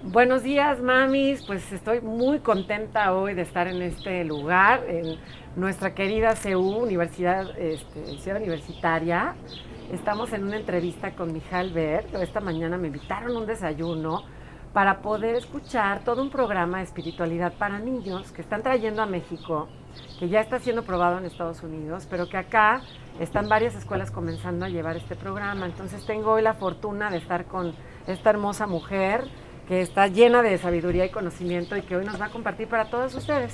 Buenos días, mamis. Pues estoy muy contenta hoy de estar en este lugar, en nuestra querida CU, Ciudad Universitaria. Estamos en una entrevista con Michal Berg. Esta mañana me invitaron a un desayuno para poder escuchar todo un programa de espiritualidad para niños que están trayendo a México, que ya está siendo probado en Estados Unidos, pero que acá están varias escuelas comenzando a llevar este programa. Entonces tengo hoy la fortuna de estar con esta hermosa mujer que está llena de sabiduría y conocimiento y que hoy nos va a compartir para todos ustedes.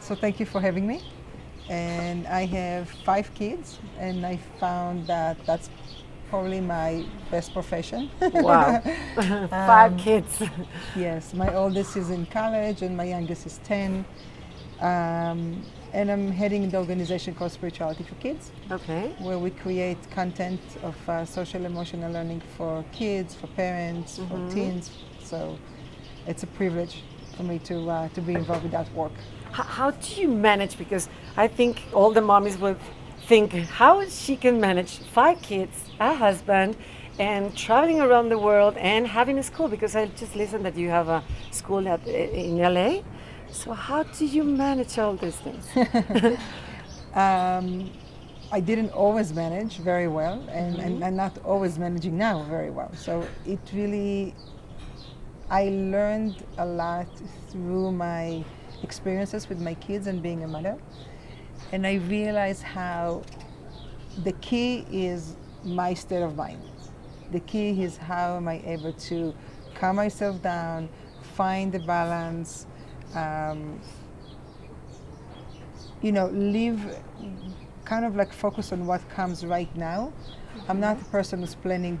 So thank you for having me. And I have 5 kids, and I found that that's probably my best profession. Wow. 5 kids. Yes, my oldest is in college and my youngest is 10. And I'm heading the organization called Spirituality for Kids, Okay. where we create content of social emotional learning for kids, for parents, for teens. So it's a privilege for me to be involved with that work. How do you manage? Because I think all the mommies would think, how she can manage 5 kids, a husband, and traveling around the world and having a school. Because I just listened that you have a school in LA. So how do you manage all these things? I didn't always manage very well, and I'm not always managing now very well. So it really, I learned a lot through my experiences with my kids and being a mother. And I realized how the key is my state of mind. The key is how am I able to calm myself down, find the balance, live kind of like focus on what comes right now. I'm not a person who's planning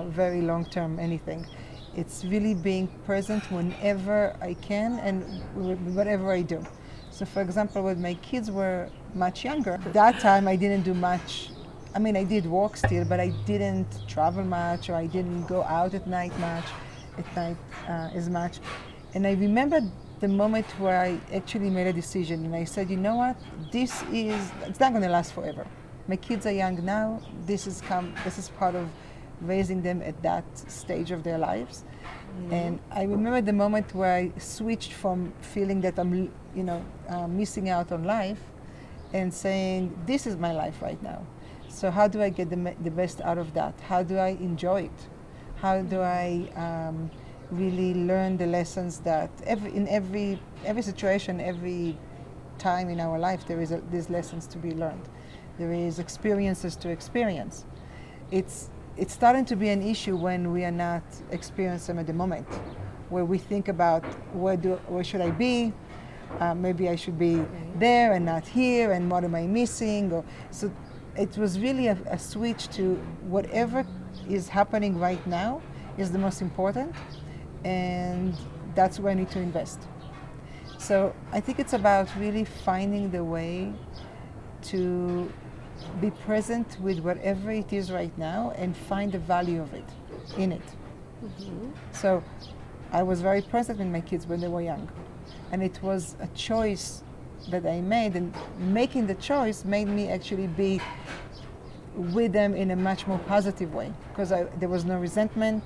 very long term anything. It's really being present whenever I can and whatever I do. So for example, when my kids were much younger, that time I didn't do much. I mean, I did work still, but I didn't travel much, or I didn't go out at night as much. And I remember the moment where I actually made a decision and I said, you know what, it's not going to last forever. My kids are young now. This is part of raising them at that stage of their lives. And I remember the moment where I switched from feeling that I'm, missing out on life and saying, this is my life right now. So how do I get the best out of that? How do I enjoy it? How do I really learn the lessons that in every situation, every time in our life, there's lessons to be learned. There is experiences to experience. It's starting to be an issue when we are not experiencing them at the moment, where we think about where should I be? Maybe I should be there and not here, and what am I missing? So it was really a switch to whatever is happening right now is the most important, and that's where I need to invest. So I think it's about really finding the way to be present with whatever it is right now and find the value of it, in it. So I was very present with my kids when they were young. And it was a choice that I made, and making the choice made me actually be with them in a much more positive way, because there was no resentment,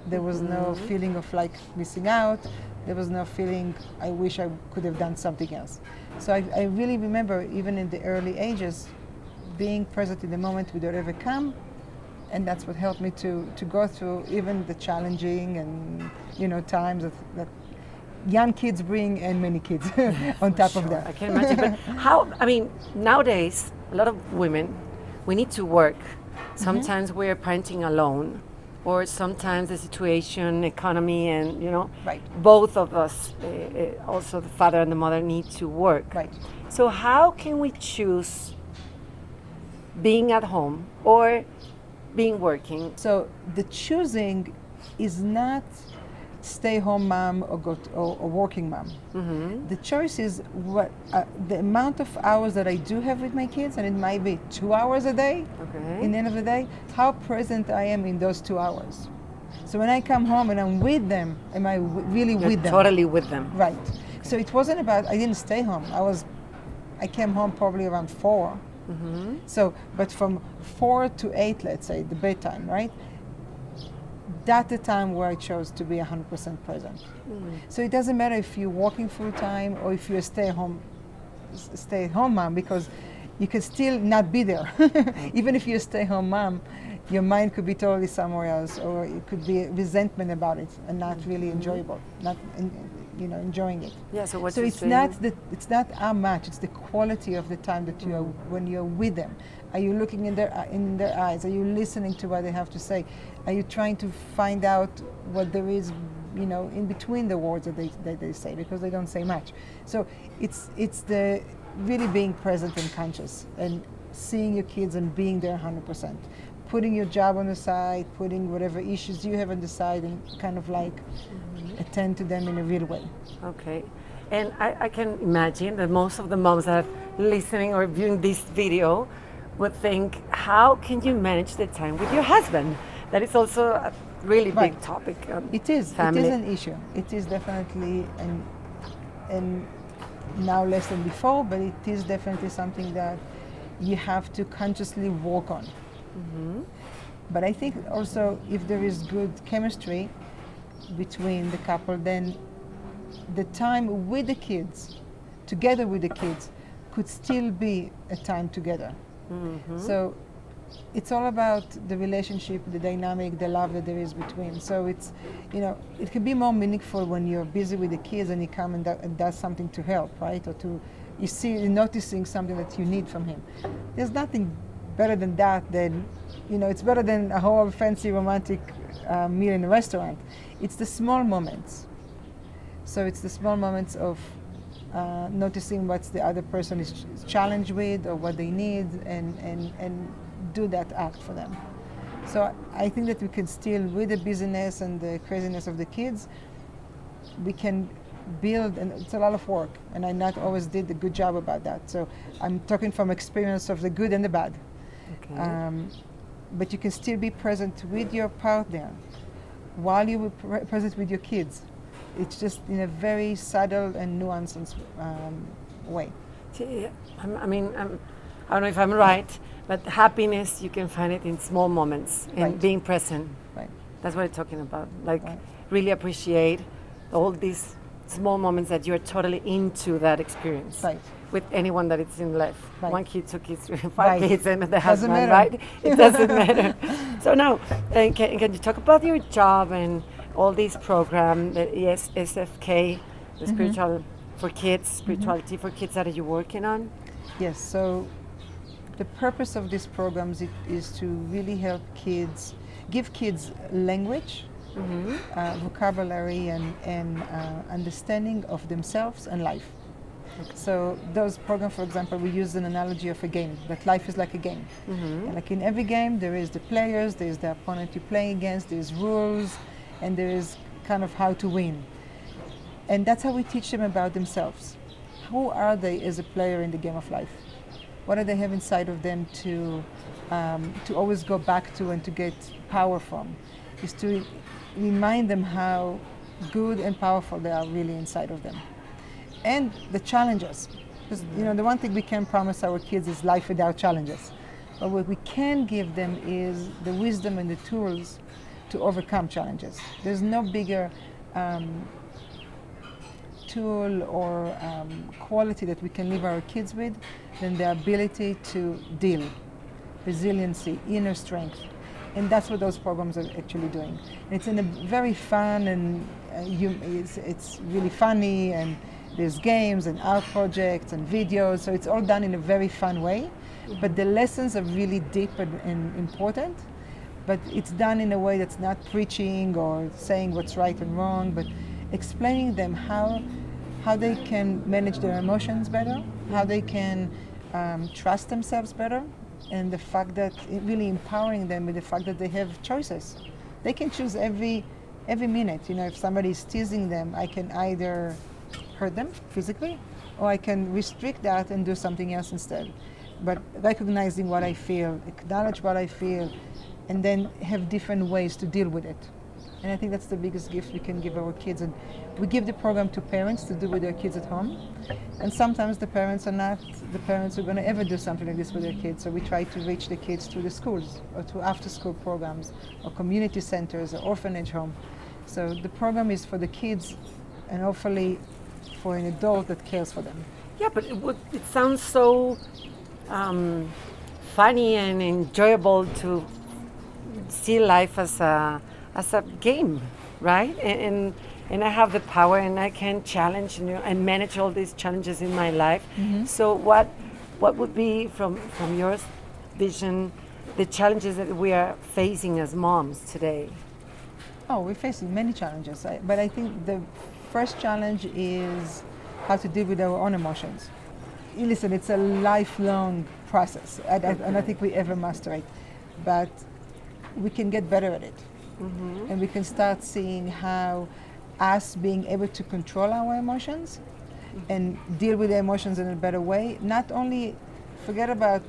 there was no feeling of like missing out, there was no feeling I wish I could have done something else. So I really remember, even in the early ages, being present in the moment with whatever come, and that's what helped me to go through even the challenging and times that young kids bring, and many kids on top of that. I can imagine. But nowadays, a lot of women, we need to work. Sometimes we're parenting alone, or sometimes the situation, economy, and Right. both of us, also the father and the mother, need to work. Right. So how can we choose being at home or being working? So the choosing is not stay-home mom or working mom. The choice is what the amount of hours that I do have with my kids, and it might be 2 hours a day. Okay. In the end of the day, how present I am in those 2 hours. So when I come home and I'm with them, am I really You're with them? totally with them. Right. So it wasn't about, I didn't stay home. I came home probably around 4. So, but from 4 to 8, let's say, the bedtime, right? that's the time where I chose to be 100% present. So it doesn't matter if you're working full time or if you're a stay-at-home mom, because you can still not be there. Even if you're a stay-at-home mom, your mind could be totally somewhere else, or it could be resentment about it and not really enjoyable, not enjoying it. Yeah. So what So you're it's saying, it's not how much, it's the quality of the time that you are when you're with them. Are you looking in their eyes? Are you listening to what they have to say? Are you trying to find out what there is, in between the words that they say, because they don't say much. So it's the really being present and conscious and seeing your kids and being there 100%. Putting your job on the side, putting whatever issues you have on the side, and kind of like attend to them in a real way. okay. And I can imagine that most of the moms that are listening or viewing this video would think, how can you manage the time with your husband? That is also a really big Right. topic. It is. Family. It is an issue. It is definitely, and now less than before, but it is definitely something that you have to consciously work on. But I think also if there is good chemistry between the couple, then the time with the kids, together with the kids, could still be a time together. So it's all about the relationship, the dynamic, the love that there is between. So it's, it can be more meaningful when you're busy with the kids and you come and does something to help, right? Or you're noticing something that you need from him. There's nothing better than that. It's better than a whole fancy romantic meal in a restaurant. It's the small moments. So it's the small moments of noticing what the other person is challenged with or what they need, and do that act for them. So I think that we can still, with the busyness and the craziness of the kids, we can build, and it's a lot of work, and I not always did a good job about that. So I'm talking from experience of the good and the bad. Okay. But you can still be present with your partner while you were present with your kids. It's just in a very subtle and nuanced way. See, I don't know if I'm right, but happiness, you can find it in small moments, in Right. being present. Right. That's what I'm talking about. Like, Right. really appreciate all these small moments that you're totally into that experience. Right. With anyone that is in life. Right. 1 kid, 2 kids, 5 Right. kids, and the Doesn't husband, matter. right? It doesn't matter. So now, can you talk about your job and all these programs, the SFK, the spiritual for kids, spirituality for kids that you're working on? Yes, so the purpose of these programs is to really help kids, give kids language, vocabulary, and understanding of themselves and life. So those programs, for example, we use an analogy of a game, that life is like a game. And like in every game, there is the players, there is the opponent you're playing against, there's rules, and there is kind of how to win. And that's how we teach them about themselves. Who are they as a player in the game of life? What do they have inside of them to always go back to and to get power from? Is to remind them how good and powerful they are really inside of them. And the challenges. Because the one thing we can promise our kids is life without challenges. But what we can give them is the wisdom and the tools to overcome challenges. There's no bigger tool or quality that we can leave our kids with than the ability to deal, resiliency, inner strength. And that's what those programs are actually doing. And it's in a very fun and it's really funny, and there's games and art projects and videos, so it's all done in a very fun way. But the lessons are really deep and important, but it's done in a way that's not preaching or saying what's right and wrong, but explaining them how they can manage their emotions better, how they can trust themselves better, and the fact that really empowering them with the fact that they have choices. They can choose every minute. If somebody is teasing them, I can either hurt them physically, or I can restrict that and do something else instead. But recognizing what I feel, acknowledge what I feel, and then have different ways to deal with it. And I think that's the biggest gift we can give our kids. And we give the program to parents to do with their kids at home. And sometimes the parents are not the parents who are going to ever do something like this with their kids. So we try to reach the kids through the schools or through after-school programs or community centers or orphanage home. So the program is for the kids and hopefully for an adult that cares for them. Yeah, but it sounds so funny and enjoyable to see life as a game, right? And I have the power, and I can challenge and manage all these challenges in my life. Mm-hmm. So what would be from your vision the challenges that we are facing as moms today? Oh, we're facing many challenges, but I think the first challenge is how to deal with our own emotions. Listen, it's a lifelong process. I don't think we ever master it, but we can get better at it. Mm-hmm. And we can start seeing how us being able to control our emotions and deal with the emotions in a better way, not only forget about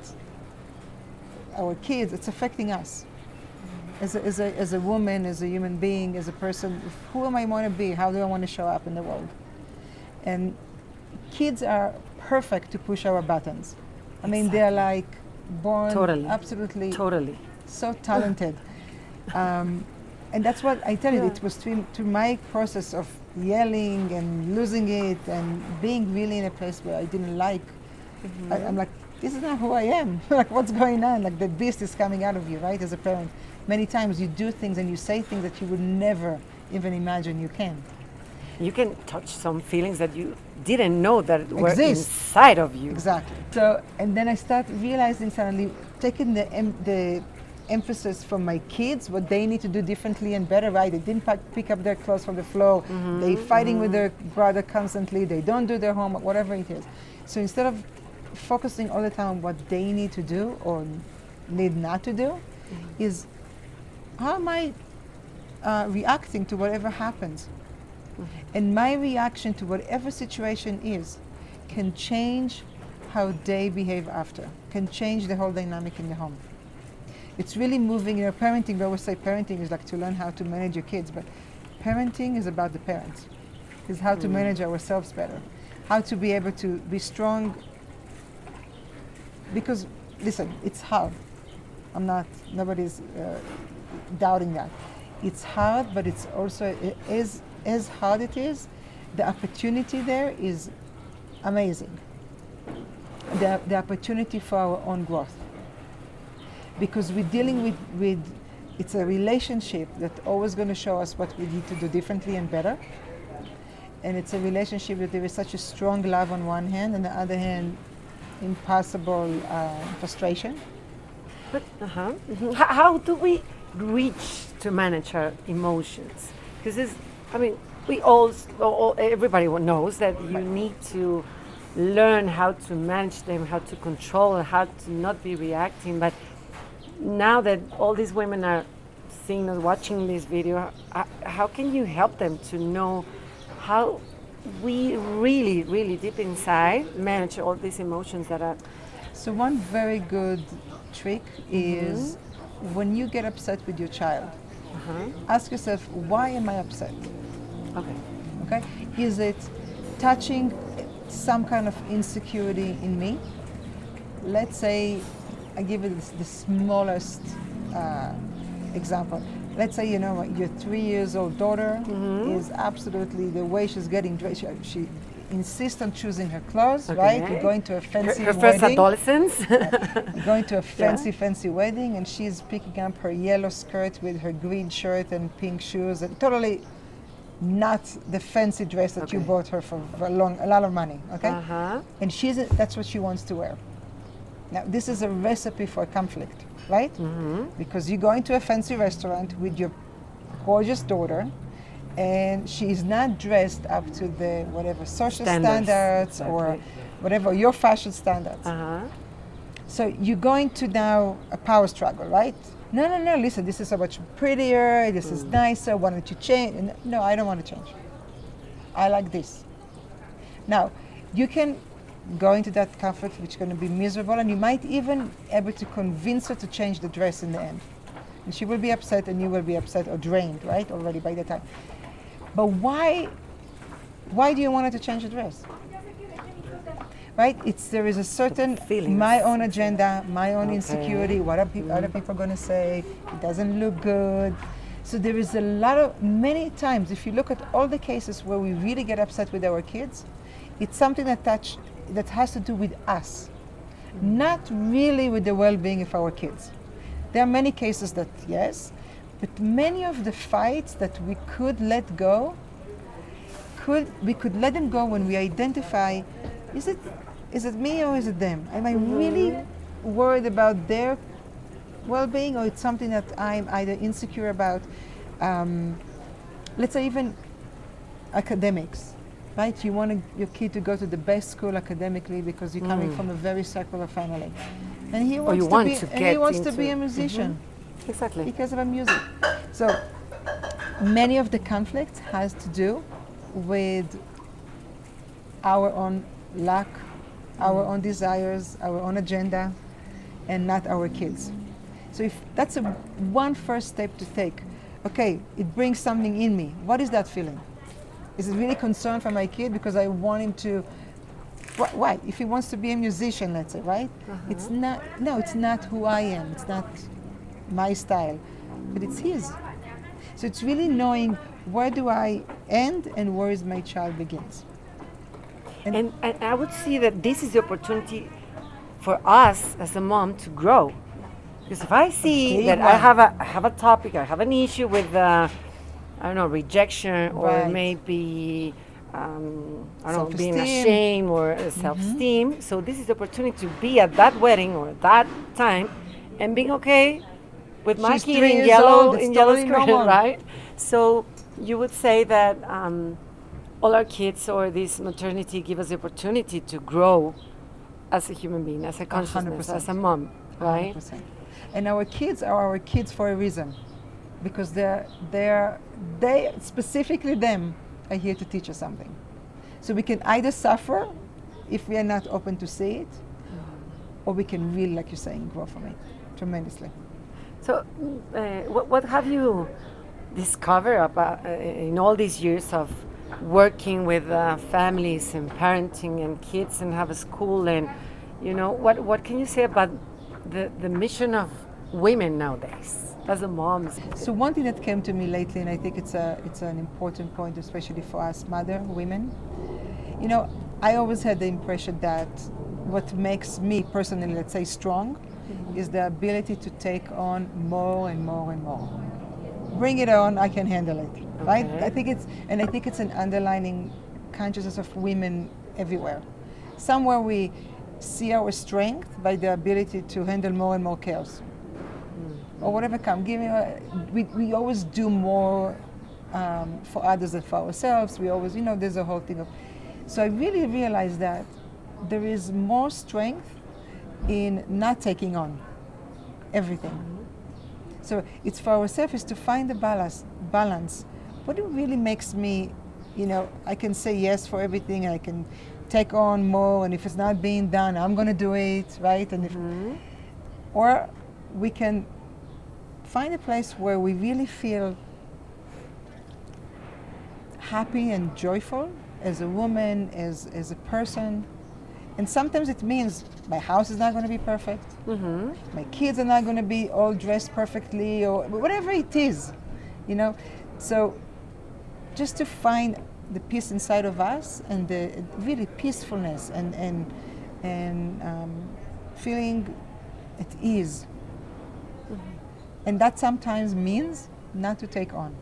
our kids, it's affecting us. As a woman, as a human being, as a person, who am I want to be? How do I want to show up in the world? And kids are perfect to push our buttons. I mean, they're like born absolutely so talented. And that's what I tell you, it was through my process of yelling and losing it and being really in a place where I didn't like. Mm-hmm. I'm like, this is not who I am. Like, what's going on? Like, the beast is coming out of you, right? As a parent, many times you do things and you say things that you would never even imagine you can. You can touch some feelings that you didn't know that were inside of you. Exactly. So, and then I start realizing suddenly, taking the emphasis from my kids, what they need to do differently and better, right? They didn't pick up their clothes from the floor. Mm-hmm. They're fighting with their brother constantly. They don't do their homework, whatever it is. So instead of focusing all the time on what they need to do or need not to do, is how am I reacting to whatever happens? And my reaction to whatever situation is can change how they behave after, can change the whole dynamic in the home. It's really moving, parenting, we always say parenting is like to learn how to manage your kids, but parenting is about the parents. It's how to manage ourselves better, how to be able to be strong. Because, listen, it's hard. Nobody's doubting that. It's hard, but it's also, as hard it is, the opportunity there is amazing. The opportunity for our own growth. Because we're dealing with it's a relationship that's always going to show us what we need to do differently and better. And it's a relationship that there is such a strong love on one hand, and on the other hand, impossible frustration. But how do we reach to manage our emotions? Because everybody knows that you need to learn how to manage them, how to control, how to not be reacting. But now that all these women are seeing or watching this video, how can you help them to know how we really, really deep inside manage all these emotions that are... So one very good trick is when you get upset with your child, ask yourself, why am I upset? Okay. Is it touching some kind of insecurity in me? Let's say, I give it the smallest example. Let's say, your 3 years old daughter is absolutely, the way she's getting dressed, she insists on choosing her clothes, right? You're going to a fancy her wedding. First adolescence. You're going to a fancy wedding, and she's picking up her yellow skirt with her green shirt and pink shoes, and totally not the fancy dress that you bought her for a lot of money, okay? And that's what she wants to wear. Now, this is a recipe for conflict, right? Because you're going to a fancy restaurant with your gorgeous daughter, and she's not dressed up to the whatever social standards or whatever your fashion standards. So you're going to now a power struggle, right? No, listen, this is so much prettier, this is nicer, why don't you change? No, I don't want to change. I like this. Now, you can go into that conflict, which is going to be miserable, and you might even be able to convince her to change the dress in the end. And she will be upset, and you will be upset or drained, right, already by the time. But why do you want her to change the dress? right? There is a certain feelings. my own agenda, my own Okay. insecurity. What are other people going to say? It doesn't look good. So there is a lot of, many times, if you look at all the cases where we really get upset with our kids, it's something that has to do with us, not really with the well-being of our kids. There are many cases that yes, but many of the fights that we could let go, we could let them go when we identify, is it me or is it them? Am I really worried about their well-being, or it's something that I'm either insecure about? Let's say even academics, right? You want your kid to go to the best school academically because you're coming from a very secular family, and he wants to be a musician. Exactly. Because of a music. So many of the conflicts has to do with our own lack, our own desires, our own agenda, and not our kids. So if that's one first step to take, okay, it brings something in me. What is that feeling? Is it really concern for my kid because I want him to, why? If he wants to be a musician, let's say, right? It's not who I am. It's not my style, but it's his. So it's really knowing where do I end and where is my child begins. And I would see that this is the opportunity for us as a mom to grow. Because if I see that I have a topic, I have an issue with, I don't know, rejection, or maybe, being ashamed or self-esteem. So this is the opportunity to be at that wedding or that time and being okay with my kid in yellow skirt, right? So you would say that all our kids or this maternity give us the opportunity to grow as a human being, as a consciousness, 100%. as a mom, right? 100%. And our kids are our kids for a reason, because they specifically them are here to teach us something. So we can either suffer if we are not open to see it, or we can really, like you're saying, grow from it tremendously. So what have you discovered about, in all these years of working with families and parenting and kids and have a school, and what can you say about the mission of women nowadays as a moms? So one thing that came to me lately, and I think it's an important point, especially for us women. I always had the impression that what makes me personally, let's say, strong, is the ability to take on more and more and more. Bring it on, I can handle it, right? I think it's an underlying consciousness of women everywhere. Somewhere we see our strength by the ability to handle more and more chaos, or whatever comes. We always do more for others than for ourselves. We always, there's a whole thing of. So I really realized that there is more strength in not taking on everything. So it's for ourselves is to find the balance. What really makes me, I can say yes for everything, and I can take on more, and if it's not being done, I'm going to do it, right? And or we can find a place where we really feel happy and joyful as a woman, as a person. And sometimes it means my house is not going to be perfect. My kids are not going to be all dressed perfectly, or whatever it is, So just to find the peace inside of us, and the really peacefulness, and feeling at ease. And that sometimes means not to take on.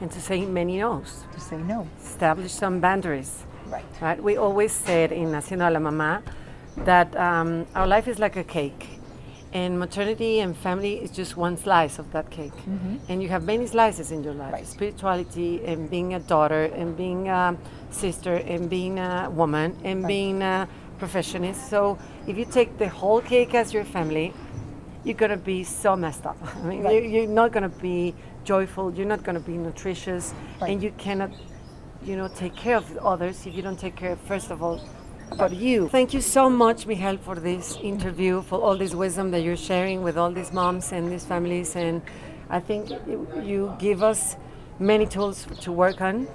And to say many no's. To say no. Establish some boundaries. Right. We always said in Haciendo a la Mamá that our life is like a cake, and maternity and family is just one slice of that cake. And you have many slices in your life. Right. Spirituality, and being a daughter, and being a sister, and being a woman, and being a professionist. So if you take the whole cake as your family, you're going to be so messed up. I mean, you're not going to be joyful, you're not going to be nutritious, and you cannot take care of others if you don't take care, first of all, about you. Thank you so much, Michal, for this interview, for all this wisdom that you're sharing with all these moms and these families. And I think you give us many tools to work on.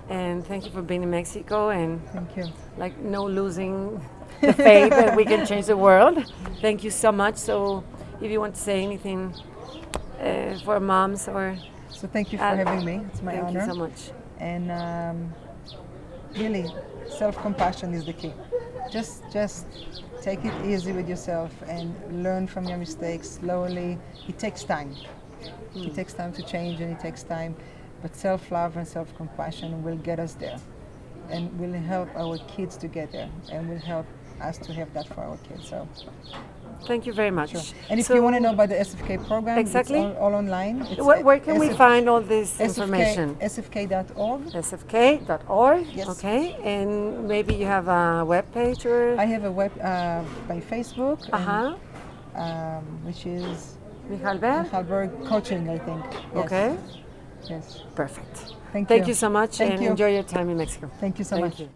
And thank you for being in Mexico and Thank you. like no losing the faith that we can change the world. Thank you so much. So if you want to say anything for moms or So thank you for having me. It's my honor. Thank you so much. And really, self-compassion is the key. Just take it easy with yourself and learn from your mistakes slowly. It takes time. It takes time to change, and it takes time. But self-love and self-compassion will get us there, and will help our kids to get there, and will help us to have that for our kids. So. Thank you very much. Sure. And if you want to know about the SFK program, exactly. It's all online. It's Where can we find all this information? SFK.org. SFK.org. Yes. Okay. And maybe you have a web page or? I have a web by Facebook, which is Michal Berg. Michal Berg Coaching, I think. Yes. Okay. Yes. Perfect. Thank you so much, Thank and you. enjoy your time in Mexico. Thank you so much. You.